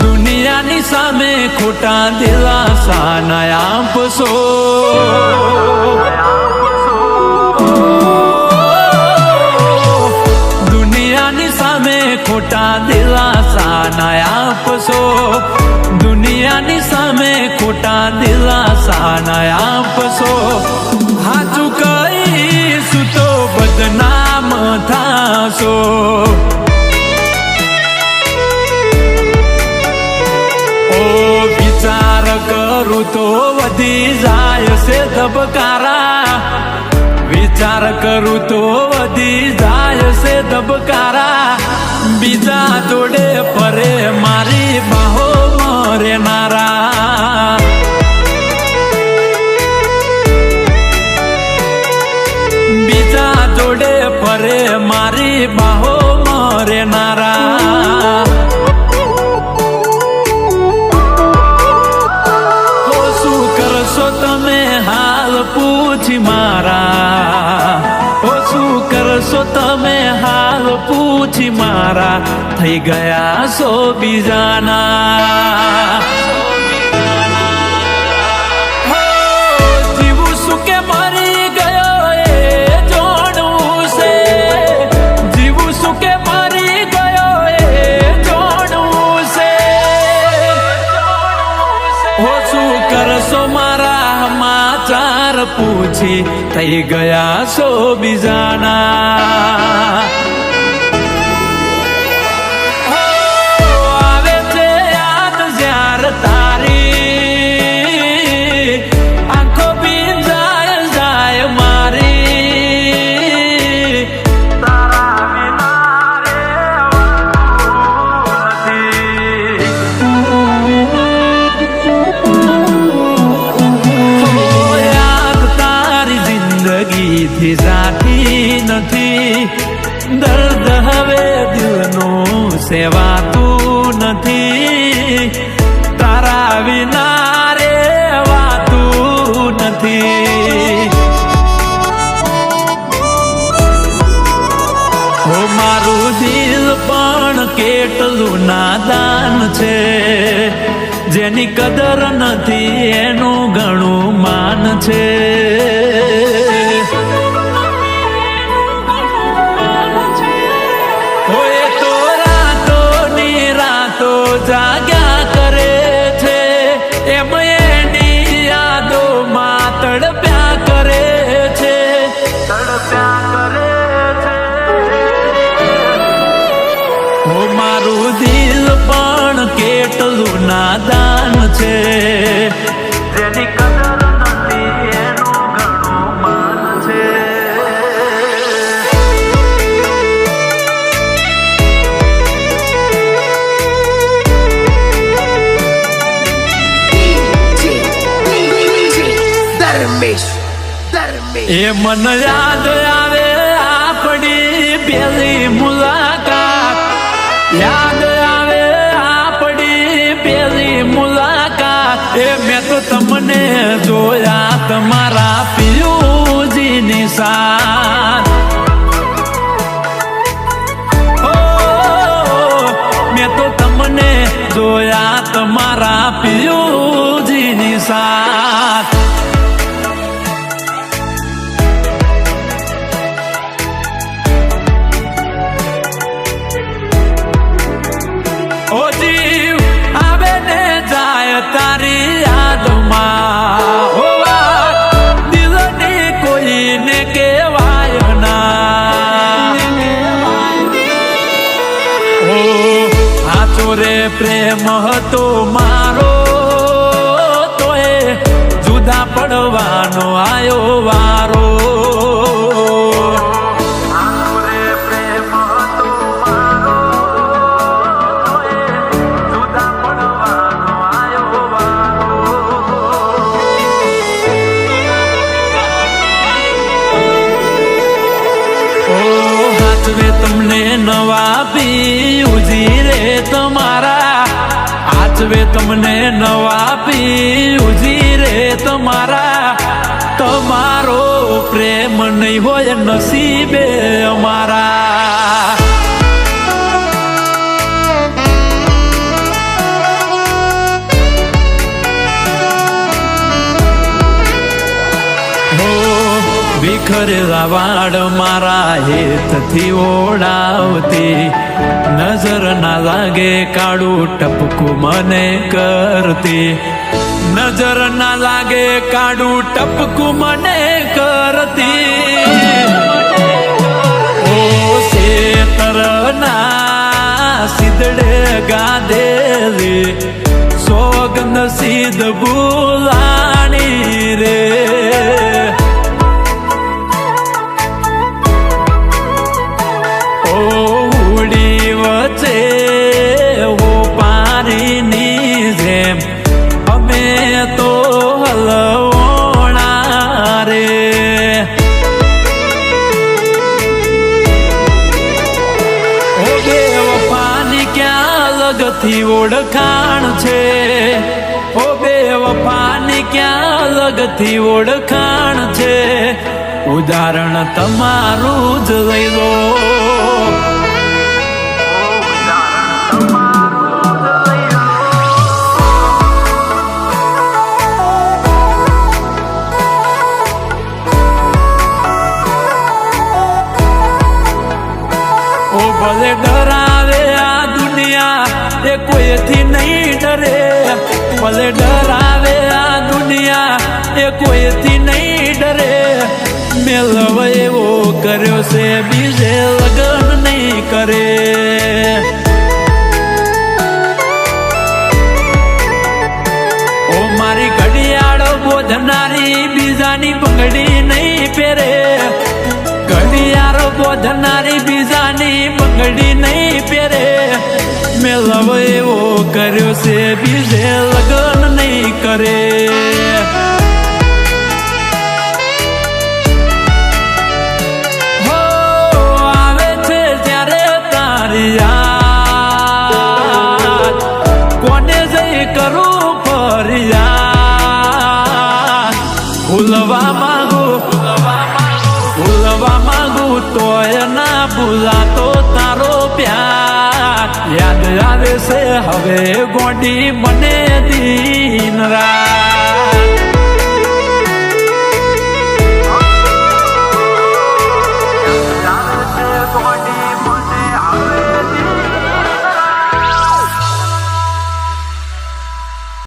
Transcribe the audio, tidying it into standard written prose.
દુનિયાની સામે ખોટા દિલાસા ના આપશો. દુનિયાની સામે ખોટા દિલાસા ના આપશો. દુનિયાની સામે ખોટા દિલાસા ના આપશો. હાચું કહીશું તો બદનામ થાશો. વિચાર કરું તો વધી જાય છે ધબકારા. વિચાર કરું તો વધી જાય છે ધબકારા. બીજા જોડે ફરે મારી બાહો મરેનારા. બીજા જોડે ફરે મારી બાહો મરેનારા. તમે હાલ પૂછી મારા. શું કરશો તમે હાલ પૂછી મારા. થઈ ગયા છો બીજાના. જીવું શું કે મરી ગયો એ જોડવું છે. જીવું શું કે મરી ગયો એ જોડવું છે. શું કરશો મારા સમાચાર પૂછી. થઈ ગયા છો બીજાના. આવે છે યાદ જ્યારે તારી. આંખો ભીંજાય જાય મારી. તારા વિના જિંદગીથી જાતી નથી. દર્દ હવે દિલનું સેવાતું નથી. તારા વિના રેવાતું નથી. મારું દિલ પણ કેટલું નાદાન છે. જેની કદર નથી એનું ઘણું માન છે. જાગ્યા કરે છે એમ એની યાદોમાં તડપ્યા કરે છે. મારું દિલ પણ કેટલું નાદાન છે. જેની કદર નથી એનું ઘણું માન છે. એ મન યાદ આવે આપણી પેલી મુલાકાત. યાદ આવે આપણી પેલી મુલાકાત. એ મેં તો તમને જોયા તમારા પિયુજીની સાથ. મેં તો તમને જોયા તમારા પિયુજીની સાથ. જીવ આવે ને જાય તારી યાદમાં. દિલની કોઈને કહેવાય ના. સાચો રે પ્રેમ હતો મારો તોય જુદા પડવાનો આયો વારો. તમને નવા પિયુજી રે તમારા. આચવે તમને નવા પિયુજી રે તમારા. તમારો પ્રેમ નહીં હોય નસીબે અમારા. ખરેલા વાળ મારા હેતથી ઓળાવતી, નજર ના લાગે કાળું ટપકું મને કરતી, નજર ના લાગે કાળું ટપકું મને કરતી. ઓ શેતરના સિદડે ગાધેલી સોગંદ સીધ ભૂલાણી રે. ઓ ઉડી વચ્ચે હો પારીની જેમ અમે તો હલવણા રે. ઓ બેવફાની ક્યાં લગથી ઓળખાણ છે, ઓ બેવફાની ક્યાં લગથી ઓળખાણ છે, ઉદાહરણ તમારું જ લઈ લો. ઓ ભલે ડરાવે આ દુનિયા એ કોઈથી નહીં ડરે, ભલે ડરાવે આ દુનિયા એ કોઈથી નહીં ડરે. મેલવ એવો કર્યો છે બીજે લગન નહીં કરે. ઓ મારી ઘડિયાળ બોધનારી બીજાની બંગડી નહીં પહેરે, ઘડિયાળ બોધનારી બીજાની બંગડી નહીં પહેરે. મેલવ એવો કર્યો છે બીજે લગન નહીં કરે. હો આવે છે ત્યારે તારી યાદ, કોને જઈ કરું ફરિયાદ. ભૂલવા માંગુ ભૂલવા માંગુ તોય ના ભૂલાતો તારો પ્યાર. યાદ આવે છે હવે ગોડી મને દિન રાત.